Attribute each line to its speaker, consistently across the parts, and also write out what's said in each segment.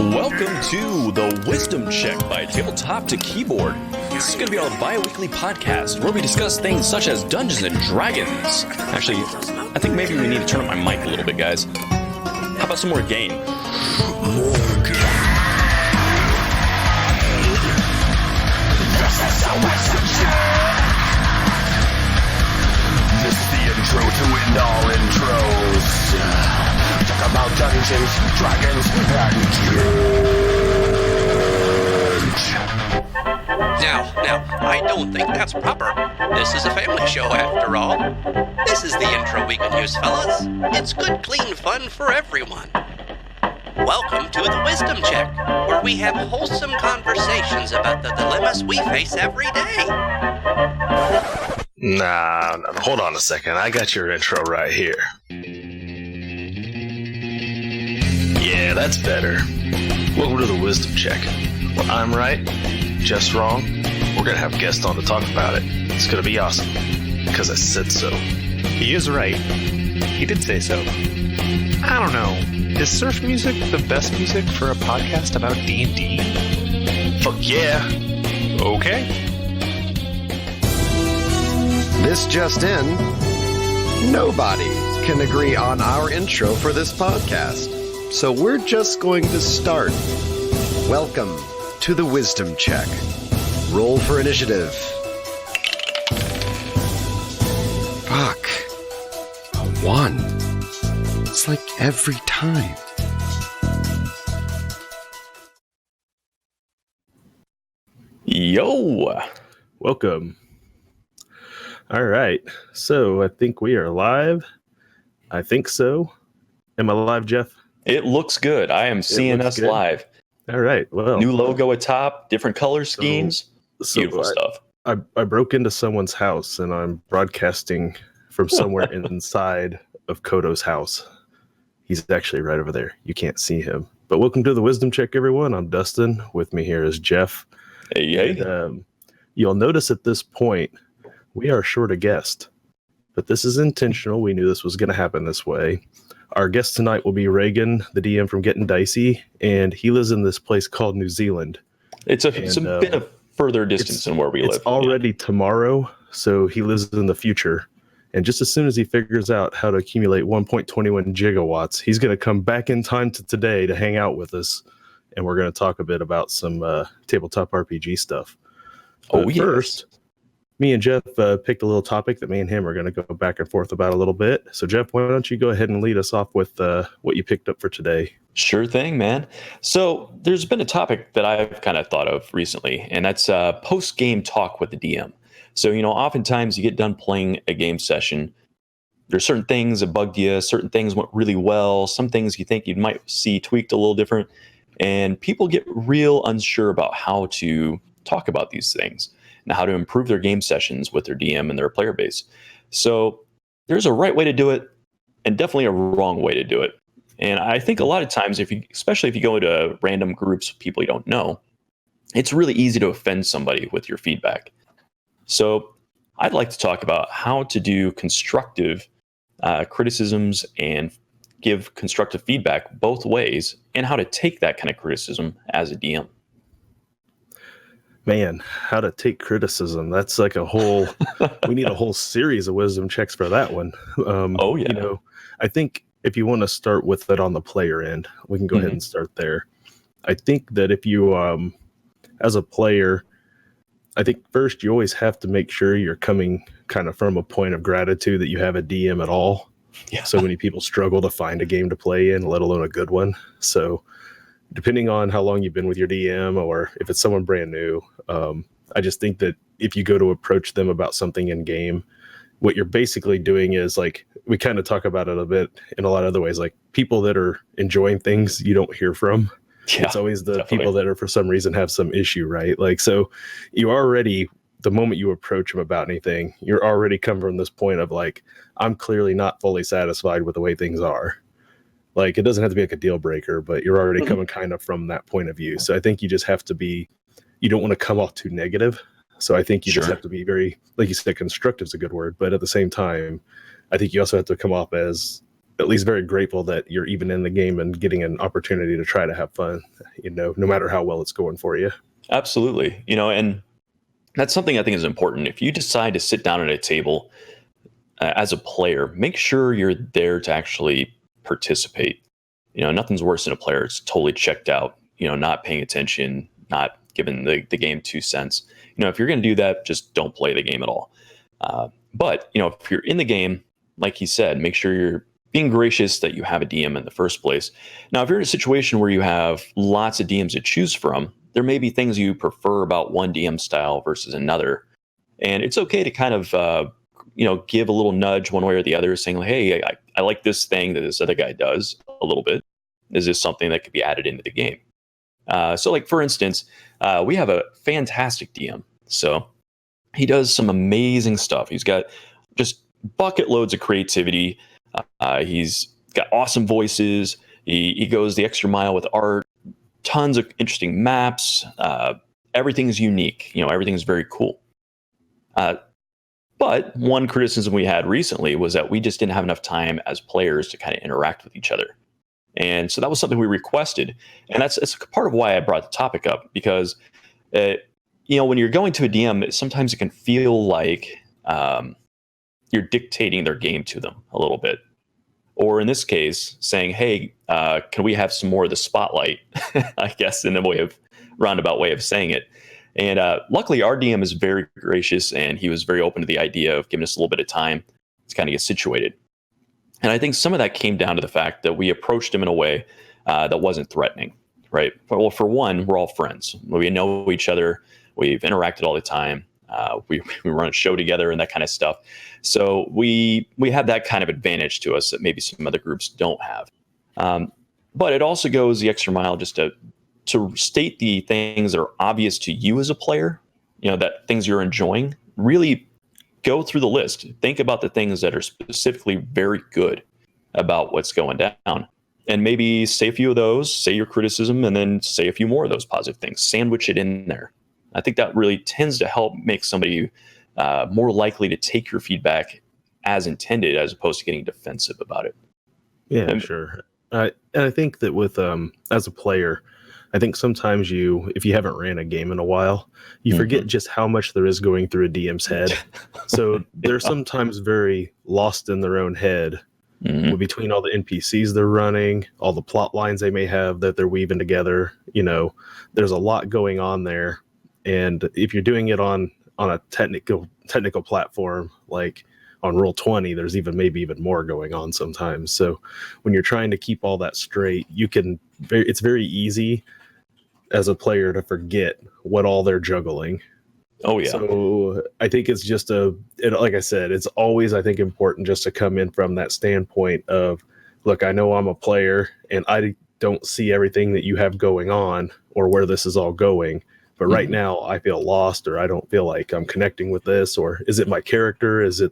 Speaker 1: Welcome to the Wisdom Check by Tabletop to Keyboard. This is going to be our bi-weekly podcast where we discuss things such as Dungeons and Dragons. Actually, I think maybe we need to turn up my mic a little bit, guys. How about some more game?
Speaker 2: This is the Wisdom Check! This is the intro to end all intros. Talk about Dungeons, Dragons, and
Speaker 3: Now, I don't think that's proper. This is a family show after all. This is the intro we can use, fellas. It's good, clean fun for everyone. Welcome to the Wisdom Check, where we have wholesome conversations about the dilemmas we face every day.
Speaker 4: Nah, hold on a second. I got your intro right here. Yeah, that's better. Welcome to the Wisdom Check. When I'm right, Jeff's wrong, we're going to have guests on to talk about it. It's going to be awesome. Because I said so.
Speaker 5: He is right. He did say so. I don't know. Is surf music the best music for a podcast about D&D?
Speaker 4: Fuck yeah.
Speaker 5: Okay.
Speaker 6: This just in, nobody can agree on our intro for this podcast. So we're just going to start. Welcome to the Wisdom Check. Roll for initiative. Fuck. A 1. It's like every time.
Speaker 1: Yo!
Speaker 4: Welcome. All right. So I think we are live. I think so. Am I live, Jeff?
Speaker 1: It looks good. I am seeing us
Speaker 4: good.
Speaker 1: live.
Speaker 4: All right. Well,
Speaker 1: New logo atop, different color schemes. Beautiful stuff.
Speaker 4: I broke into someone's house and I'm broadcasting from somewhere inside of Kodo's house. He's actually right over there. You can't see him. But welcome to the Wisdom Check, everyone. I'm Dustin. With me here is Jeff.
Speaker 1: Hey.
Speaker 4: And, you'll notice at this point, we are short a guest. But this is intentional. We knew this was going to happen this way. Our guest tonight will be Reagan, the DM from Getting Dicey, and he lives in this place called New Zealand.
Speaker 1: It's a bit of further distance than where we live.
Speaker 4: It's already tomorrow, so he lives in the future. And just as soon as he figures out how to accumulate 1.21 gigawatts, he's going to come back in time to today to hang out with us, and we're going to talk a bit about some tabletop RPG stuff. But first, me and Jeff picked a little topic that me and him are going to go back and forth about a little bit. So, Jeff, why don't you go ahead and lead us off with what you picked up for today?
Speaker 1: Sure thing, man. So there's been a topic that I've kind of thought of recently, and that's post-game talk with the DM. So, oftentimes you get done playing a game session. There's certain things that bugged you, certain things went really well, some things you think you might see tweaked a little different, and people get real unsure about how to talk about these things and how to improve their game sessions with their DM and their player base. So there's a right way to do it and definitely a wrong way to do it. And I think a lot of times, especially if you go into random groups of people you don't know, it's really easy to offend somebody with your feedback. So I'd like to talk about how to do constructive criticisms and give constructive feedback both ways, and how to take that kind of criticism as a DM.
Speaker 4: Man, how to take criticism. That's like a whole, we need a whole series of wisdom checks for that one.
Speaker 1: Oh, yeah.
Speaker 4: I think if you want to start with it on the player end, we can go ahead and start there. I think that if you, as a player, I think first you always have to make sure you're coming kind of from a point of gratitude that you have a DM at all.
Speaker 1: Yeah.
Speaker 4: So many people struggle to find a game to play in, let alone a good one. So depending on how long you've been with your DM or if it's someone brand new, I just think that if you go to approach them about something in game, what you're basically doing is, like, we kind of talk about it a bit in a lot of other ways, like people that are enjoying things you don't hear from. Yeah, it's always the definitely. People that are for some reason have some issue, right? Like, so you already, the moment you approach them about anything, you're already come from this point of like, I'm clearly not fully satisfied with the way things are. Like, it doesn't have to be like a deal breaker, but you're already coming kind of from that point of view. So I think you just have to be, you don't want to come off too negative. So I think you just have to be very, like you said, constructive is a good word, but at the same time, I think you also have to come off as at least very grateful that you're even in the game and getting an opportunity to try to have fun, no matter how well it's going for you.
Speaker 1: Absolutely. And that's something I think is important. If you decide to sit down at a table as a player, make sure you're there to actually participate. Nothing's worse than a player that's totally checked out, not paying attention, not giving the game 2 cents. If you're going to do that, just don't play the game at all. But if you're in the game, like he said, make sure you're being gracious that you have a DM in the first place. Now, if you're in a situation where you have lots of DMs to choose from, there may be things you prefer about one DM style versus another. And it's okay to kind of, give a little nudge one way or the other, saying, like, hey, I like this thing that this other guy does a little bit. Is this something that could be added into the game? So, like, for instance, we have a fantastic DM. So he does some amazing stuff. He's got just bucket loads of creativity. He's got awesome voices. He goes the extra mile with art, tons of interesting maps. Everything's unique. Everything's very cool. But one criticism we had recently was that we just didn't have enough time as players to kind of interact with each other. And so that was something we requested. And it's part of why I brought the topic up, because, when you're going to a DM, sometimes it can feel like you're dictating their game to them a little bit. Or in this case, saying, hey, can we have some more of the spotlight? I guess in a roundabout way of saying it. And luckily, our DM is very gracious, and he was very open to the idea of giving us a little bit of time to kind of get situated. And I think some of that came down to the fact that we approached him in a way that wasn't threatening, right? Well, for one, we're all friends. We know each other. We've interacted all the time. We run a show together and that kind of stuff. So we have that kind of advantage to us that maybe some other groups don't have. But it also goes the extra mile just to state the things that are obvious to you as a player, that things you're enjoying. Really go through the list. Think about the things that are specifically very good about what's going down. And maybe say a few of those, say your criticism, and then say a few more of those positive things. Sandwich it in there. I think that really tends to help make somebody more likely to take your feedback as intended, as opposed to getting defensive about it.
Speaker 4: Yeah, sure. And I think that with as a player, I think sometimes if you haven't ran a game in a while, you forget just how much there is going through a DM's head. So they're sometimes very lost in their own head between all the NPCs they're running, all the plot lines they may have that they're weaving together. There's a lot going on there. And if you're doing it on a technical platform like on Roll20, there's maybe even more going on sometimes. So when you're trying to keep all that straight, it's very easy as a player to forget what all they're juggling.
Speaker 1: Oh yeah.
Speaker 4: So I think it's just like I said, it's always, I think, important just to come in from that standpoint of, look, I know I'm a player and I don't see everything that you have going on or where this is all going. But right now I feel lost, or I don't feel like I'm connecting with this, or is it my character? Is it,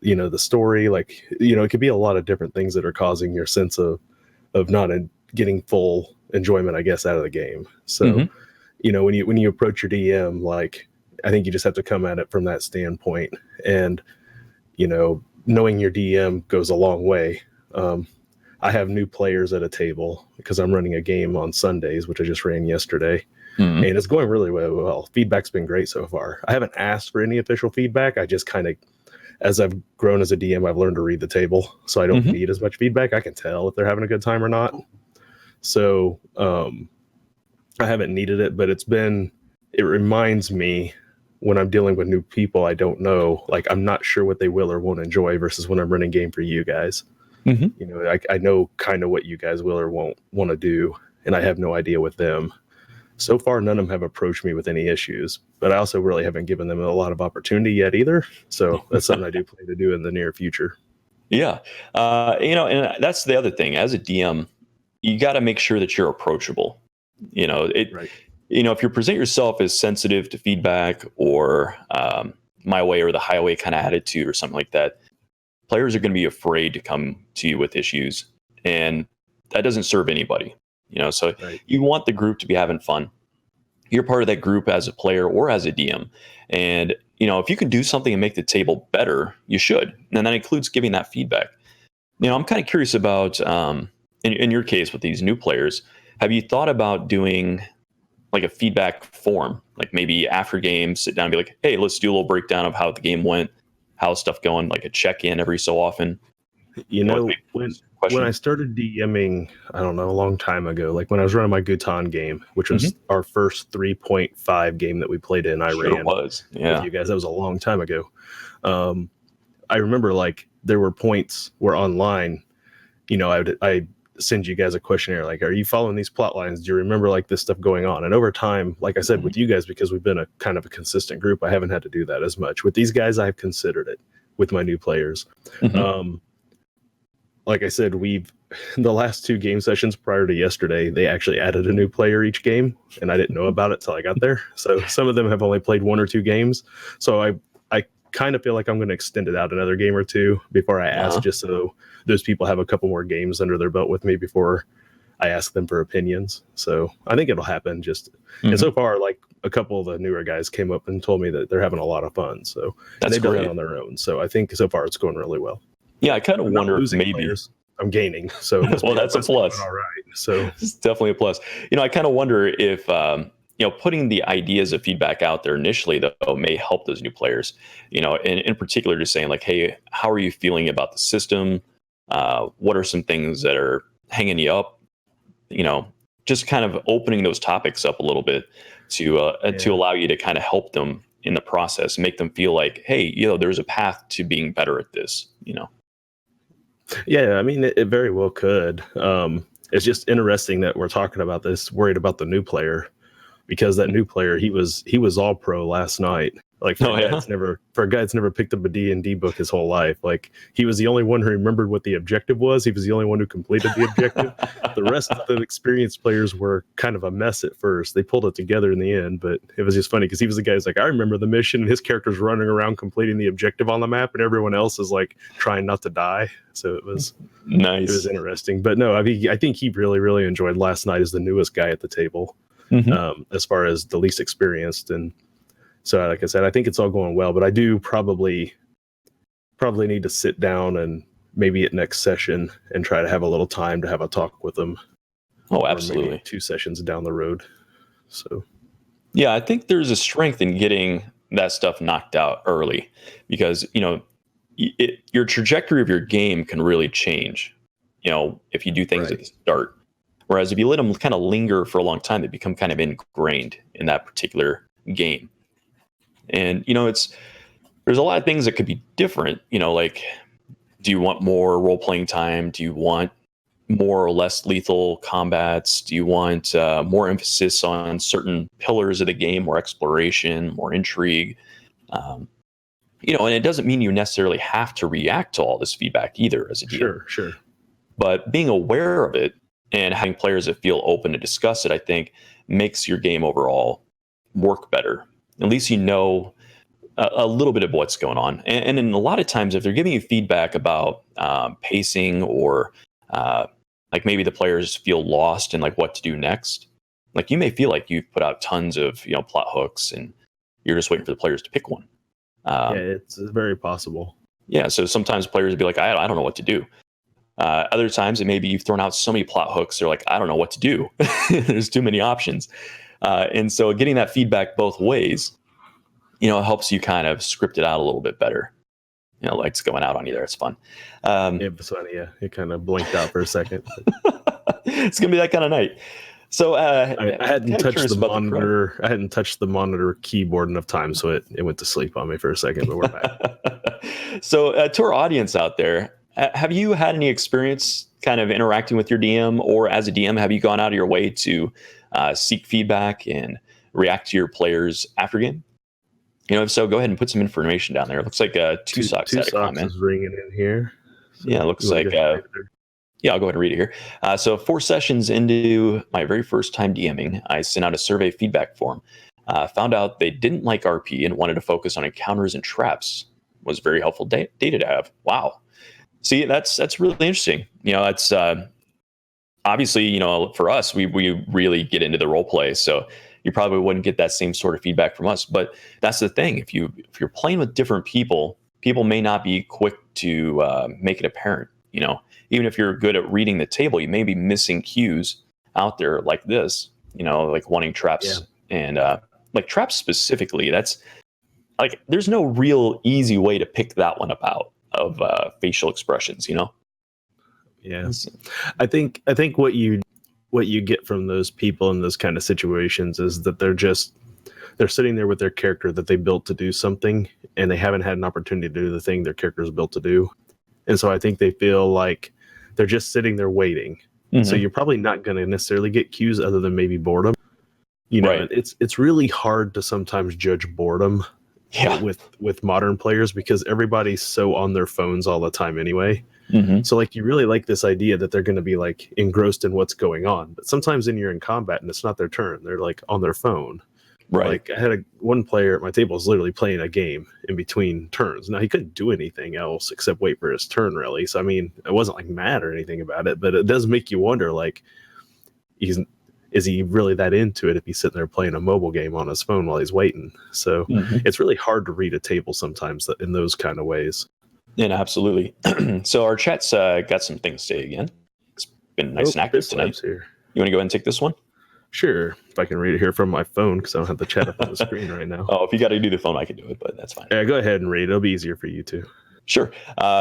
Speaker 4: the story? Like, it could be a lot of different things that are causing your sense of not getting full enjoyment, I guess, out of the game. So, when you approach your DM, like, I think you just have to come at it from that standpoint, and, knowing your DM goes a long way. I have new players at a table because I'm running a game on Sundays, which I just ran yesterday. And it's going really well. Feedback's been great so far. I haven't asked for any official feedback. I just kind of, as I've grown as a DM, I've learned to read the table. So I don't need as much feedback. I can tell if they're having a good time or not. So I haven't needed it, but it reminds me when I'm dealing with new people I don't know, like, I'm not sure what they will or won't enjoy versus when I'm running game for you guys. I know kind of what you guys will or won't want to do, and I have no idea with them. So far, none of them have approached me with any issues, but I also really haven't given them a lot of opportunity yet either. So that's something I do plan to do in the near future.
Speaker 1: Yeah. And that's the other thing. As a DM, you got to make sure that you're approachable. Right. If you present yourself as sensitive to feedback or my way or the highway kind of attitude or something like that, players are going to be afraid to come to you with issues, and that doesn't serve anybody. So right. You want the group to be having fun. You're part of that group as a player or as a DM. And, if you can do something and make the table better, you should. And that includes giving that feedback. I'm kind of curious about, in your case with these new players, have you thought about doing like a feedback form, like maybe after game, sit down and be like, hey, let's do a little breakdown of how the game went, how's stuff going, like a check-in every so often.
Speaker 4: When I started DMing, I don't know, a long time ago, like when I was running my Gutan game, which was our first 3.5 game that we played in,
Speaker 1: Sure was. Yeah.
Speaker 4: with you guys. That was a long time ago. I remember like there were points where online, I send you guys a questionnaire like, are you following these plot lines? Do you remember like this stuff going on? And over time, like I said, with you guys, because we've been a kind of a consistent group, I haven't had to do that as much. With these guys, I've considered it with my new players. Like I said, the last 2 game sessions prior to yesterday, they actually added a new player each game, and I didn't know about it till I got there. So some of them have only played 1 or 2 games. So I kind of feel like I'm going to extend it out another game or 2 before I ask, just so those people have a couple more games under their belt with me before I ask them for opinions. So I think it'll happen. And so far, like a couple of the newer guys came up and told me that they're having a lot of fun. So they've done it on their own. So I think so far it's going really well.
Speaker 1: Yeah, I kind of wonder if maybe
Speaker 4: players. I'm gaining. So
Speaker 1: well, that's a plus.
Speaker 4: All right. So
Speaker 1: it's definitely a plus. I kind of wonder if putting the ideas of feedback out there initially though may help those new players. And in particular, just saying like, hey, how are you feeling about the system? What are some things that are hanging you up? Just kind of opening those topics up a little bit to allow you to kind of help them in the process and make them feel like, hey, there's a path to being better at this.
Speaker 4: Yeah, I mean, it very well could. It's just interesting that we're talking about this, worried about the new player, because that new player, he was all pro last night. Like for a guy that's never picked up a D&D book his whole life. Like he was the only one who remembered what the objective was. He was the only one who completed the objective. The rest of the experienced players were kind of a mess at first. They pulled it together in the end, but it was just funny because he was the guy who's like, I remember the mission, and his character's running around completing the objective on the map, and everyone else is like trying not to die. So it was
Speaker 1: nice.
Speaker 4: It was interesting. But no, I think he really, really enjoyed last night as the newest guy at the table, as far as the least experienced. And so, like I said, I think it's all going well, but I do probably need to sit down and maybe at next session and try to have a little time to have a talk with them.
Speaker 1: Oh, absolutely.
Speaker 4: Maybe 2 sessions down the road. So,
Speaker 1: yeah, I think there's a strength in getting that stuff knocked out early because, your trajectory of your game can really change, if you do things at the start. Whereas if you let them kind of linger for a long time, they become kind of ingrained in that particular game. And, there's a lot of things that could be different, like, do you want more role-playing time? Do you want more or less lethal combats? Do you want more emphasis on certain pillars of the game, more exploration, more intrigue? And it doesn't mean you necessarily have to react to all this feedback either as a DM.
Speaker 4: Sure.
Speaker 1: But being aware of it and having players that feel open to discuss it, I think, makes your game overall work better. At least a little bit of what's going on. And in a lot of times, if they're giving you feedback about pacing or like maybe the players feel lost in like what to do next, like you may feel like you've put out tons of plot hooks and you're just waiting for the players to pick one.
Speaker 4: It's very possible.
Speaker 1: Yeah, so sometimes players will be like, I don't know what to do. Other times, it maybe you've thrown out so many plot hooks, they're like, I don't know what to do. There's too many options. And so getting that feedback both ways, it helps you kind of script it out a little bit better. Lights going out on you there. It's fun.
Speaker 4: It was funny. Yeah, it kind of blinked out for a second.
Speaker 1: It's going to be that kind of night. So
Speaker 4: I hadn't touched the monitor. I hadn't touched the monitor keyboard enough times, so it went to sleep on me for a second, but we're back.
Speaker 1: So to our audience out there, have you had any experience kind of interacting with your DM, or as a DM, have you gone out of your way to seek feedback and react to your players after game? If so, go ahead and put some information down there. It looks like Two Socks had a comment.
Speaker 4: Is ringing in here. So
Speaker 1: yeah, it looks like. Yeah, I'll go ahead and read it here. So 4 sessions into my very first time DMing, I sent out a survey feedback form. Found out they didn't like RP and wanted to focus on encounters and traps. Was very helpful data to have. Wow. See, that's really interesting. That's obviously, for us, we really get into the role play, so you probably wouldn't get that same sort of feedback from us. But that's the thing. If you're playing with different people may not be quick to make it apparent, You know, even if you're good at reading the table, you may be missing cues out there like this, you know, like wanting traps and like traps specifically. That's like, there's no real easy way to pick that one up out of facial expressions, you know?
Speaker 4: Yeah. I think what you get from those people in those kind of situations is that they're sitting there with their character that they built to do something, and they haven't had an opportunity to do the thing their character is built to do. And so I think they feel like they're just sitting there waiting. So you're probably not going to necessarily get cues other than maybe boredom. You know, it's really hard to sometimes judge boredom with modern players because everybody's so on their phones all the time anyway. So like you really like this idea that they're going to be like engrossed in what's going on, but sometimes you're in combat and it's not their turn. They're like on their phone.
Speaker 1: Right.
Speaker 4: Like I had one player at my table was literally playing a game in between turns. Now he couldn't do anything else except wait for his turn, really. So I mean, I wasn't like mad or anything about it, but it does make you wonder, like, is he really that into it if he's sitting there playing a mobile game on his phone while he's waiting? So it's really hard to read a table sometimes in those kind of ways.
Speaker 1: Yeah, absolutely. So our chat's got some things to say again. It's been nice and active tonight. Here. You want to go ahead and take this one?
Speaker 4: Sure. If I can read it here from my phone, because I don't have the chat up on the screen right now.
Speaker 1: Oh, if you got to do the phone, I can do it, but that's fine.
Speaker 4: Yeah, go ahead and read. It'll be easier for you too.
Speaker 1: Sure.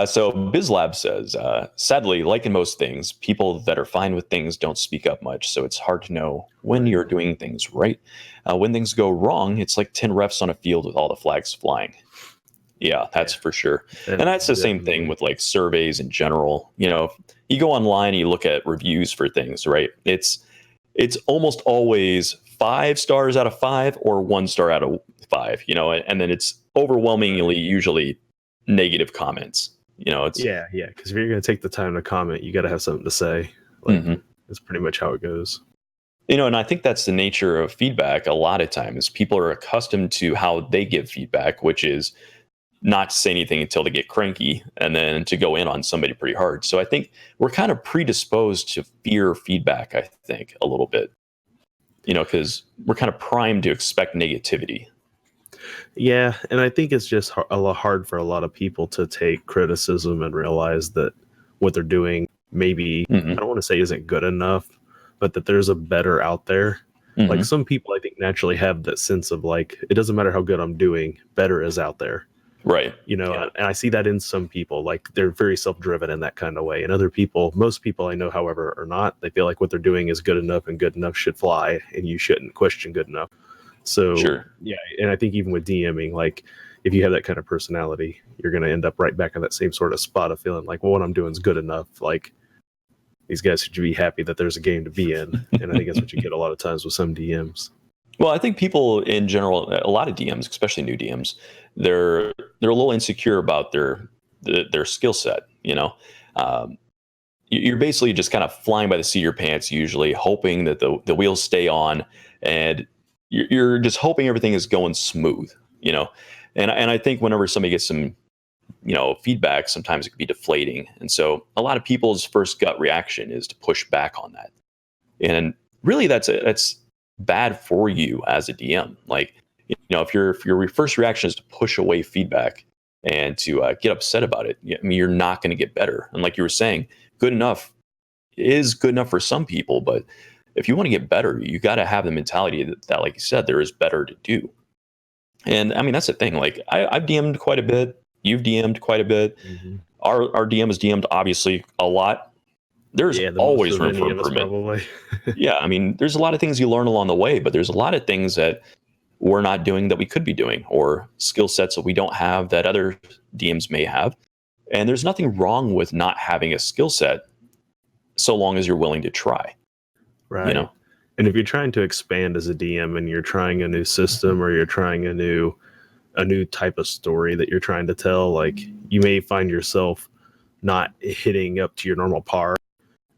Speaker 1: So BizLab says, sadly, like in most things, people that are fine with things don't speak up much, so it's hard to know when you're doing things right. When things go wrong, it's like 10 refs on a field with all the flags flying. Yeah, that's for sure. And that's the same thing with like surveys in general. You know, you go online and you look at reviews for things, right? It's almost always 5 stars out of 5 or 1 star out of 5, you know, and then it's overwhelmingly usually negative comments. You know, it's because if you're going to take the time to comment, you got to have something to say. Like, that's pretty much how it goes. You know, and I think that's the nature of feedback. A lot of times people are accustomed to how they give feedback, which is not to say anything until they get cranky and then to go in on somebody pretty hard. So I think we're kind of predisposed to fear feedback, I think, a little bit, you know, because we're kind of primed to expect negativity. Yeah, and I think it's just a lot hard for a lot of people to take criticism and realize that what they're doing maybe, I don't want to say isn't good enough, but that there's a better out there. Like some people, I think, naturally have that sense of like, it doesn't matter how good I'm doing, better is out there. Right. You know, and I see that in some people, like they're very self-driven in that kind of way. And other people, most people I know, however, are not. They feel like what they're doing is good enough and good enough should fly and you shouldn't question good enough. So, yeah. And I think even with DMing, like if you have that kind of personality, you're going to end up right back in that same sort of spot of feeling like, well, what I'm doing is good enough. Like these guys should be happy that there's a game to be in. And I think that's what you get a lot of times with some DMs. Well, I think people in general, a lot of DMs, especially new DMs, they're a little insecure about their skill set. You know, you're basically just kind of flying by the seat of your pants, usually hoping that the wheels stay on, and you're just hoping everything is going smooth. You know, and I think whenever somebody gets some, you know, feedback, sometimes it can be deflating, and so a lot of people's first gut reaction is to push back on that, and really that's bad for you as a DM. Like, you know, if your first reaction is to push away feedback and to get upset about it, I mean, you're not going to get better. And like you were saying, good enough is good enough for some people, but if you want to get better, you got to have the mentality that, like you said, there is better to do. And I mean, that's the thing. Like I've DM'd quite a bit. You've DM'd quite a bit. Our DM has DM'd obviously a lot. There's always room for improvement. Yeah, I mean, there's a lot of things you learn along the way, but there's a lot of things that we're not doing that we could be doing, or skill sets that we don't have that other DMs may have. And there's nothing wrong with not having a skill set so long as you're willing to try. Right. You know? And if you're trying to expand as a DM and you're trying a new system or you're trying a new type of story that you're trying to tell, like you may find yourself not hitting up to your normal par.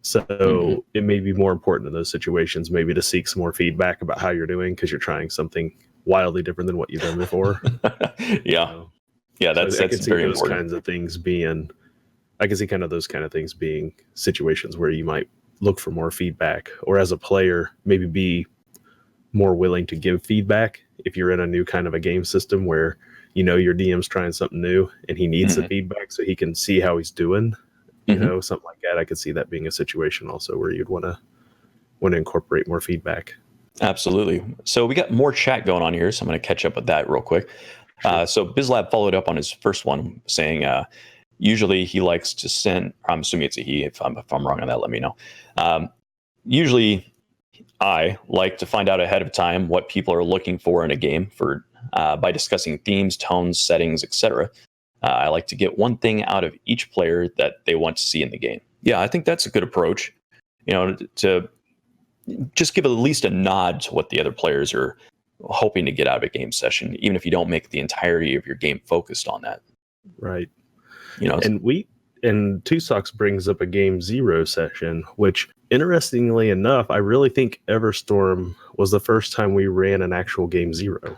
Speaker 1: So it may be more important in those situations, maybe to seek some more feedback about how you're doing because you're trying something wildly different than what you've done before. Yeah, that's very important. Those kinds of things being, I can see kind of those kind of things being situations where you might look for more feedback, or as a player, maybe be more willing to give feedback if you're in a new kind of a game system where, you know, your DM's trying something new and he needs the feedback so he can see how he's doing.
Speaker 4: you know, something like that. I could see that being a situation also where you'd want to incorporate more feedback.
Speaker 1: Absolutely. So we got more chat going on here, so I'm going to catch up with that real quick. So BizLab followed up on his first one, saying usually he likes to send. I'm assuming it's a he. If I'm wrong on that, let me know. Usually, I like to find out ahead of time what people are looking for in a game by discussing themes, tones, settings, etc. I like to get one thing out of each player that they want to see in the game. Yeah, I think that's a good approach. You know, to just give at least a nod to what the other players are hoping to get out of a game session, even if you don't make the entirety of your game focused on that.
Speaker 4: Right.
Speaker 1: You know,
Speaker 4: and Two Socks brings up a game zero session, which interestingly enough, I really think Everstorm was the first time we ran an actual game zero.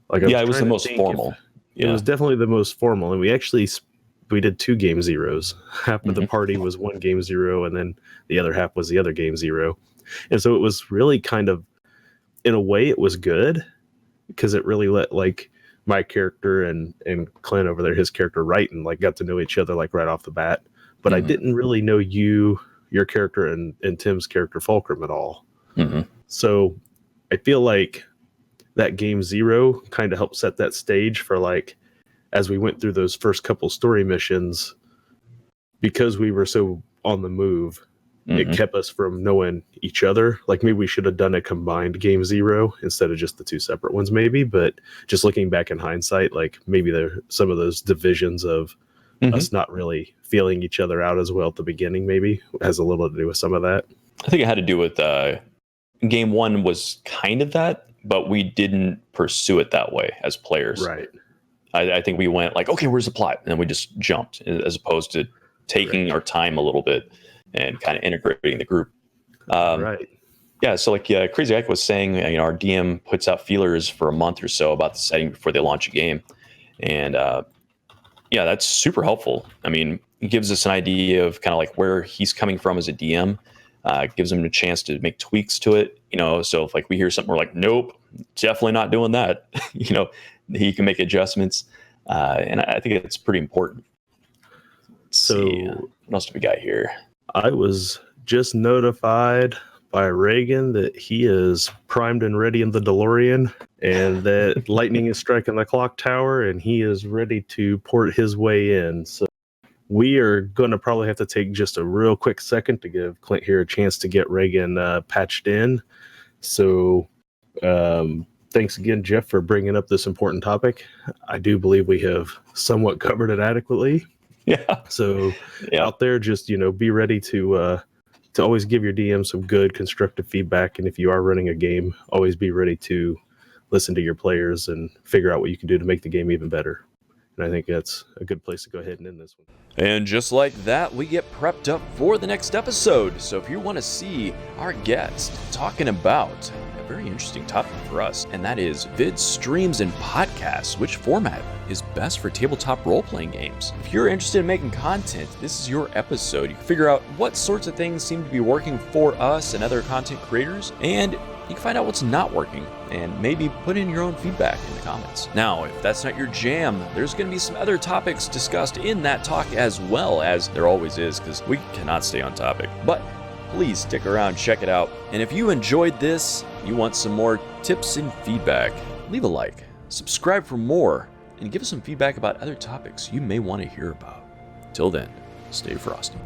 Speaker 4: Like,
Speaker 1: it was the most formal.
Speaker 4: It was definitely the most formal, and we did 2 game zeros. Half of the party was one game zero, and then the other half was the other game zero. And so it was really kind of, in a way, it was good because it really let like my character and Clint over there, his character, write and like got to know each other like right off the bat. But I didn't really know your character and Tim's character Fulcrum at all. So I feel like that game zero kind of helped set that stage for like, as we went through those first couple story missions, because we were so on the move, it kept us from knowing each other. Like maybe we should have done a combined game zero instead of just the 2 separate ones maybe. But just looking back in hindsight, like maybe some of those divisions of us not really feeling each other out as well at the beginning maybe has a little to do with some of that.
Speaker 1: I think it had to do with game 1 was kind of that, but we didn't pursue it that way as players.
Speaker 4: Right.
Speaker 1: I think we went like, okay, where's the plot? And then we just jumped, as opposed to taking our time a little bit and kind of integrating the group.
Speaker 4: Right.
Speaker 1: Yeah. So like Crazy Ike was saying, you know, our DM puts out feelers for a month or so about the setting before they launch a game. And yeah, that's super helpful. I mean, it gives us an idea of kind of like where he's coming from as a DM. Gives him a chance to make tweaks to it. You know, so if like we hear something, we're like, nope, definitely not doing that. You know, he can make adjustments. And I think it's pretty important.
Speaker 4: So
Speaker 1: what else do we got here?
Speaker 4: I was just notified by Reagan that he is primed and ready in the DeLorean, and that lightning is striking the clock tower, and he is ready to port his way in. So we are going to probably have to take just a real quick second to give Clint here a chance to get Reagan patched in. So thanks again, Jeff, for bringing up this important topic. I do believe we have somewhat covered it adequately.
Speaker 1: Yeah.
Speaker 4: So out there, just, you know, be ready to always give your DM some good constructive feedback. And if you are running a game, always be ready to listen to your players and figure out what you can do to make the game even better. And I think that's a good place to go ahead and end this one.
Speaker 1: And just like that, we get prepped up for the next episode. So if you want to see our guest talking about a very interesting topic for us, and that is vids, streams, and podcasts, which format is best for tabletop role-playing games. If you're interested in making content, this is your episode. You can figure out what sorts of things seem to be working for us and other content creators, and you can find out what's not working and maybe put in your own feedback in the comments. Now, if that's not your jam, there's going to be some other topics discussed in that talk as well, as there always is, because we cannot stay on topic. But please stick around, check it out. And if you enjoyed this, you want some more tips and feedback, leave a like, subscribe for more, and give us some feedback about other topics you may want to hear about. Till then, stay frosty.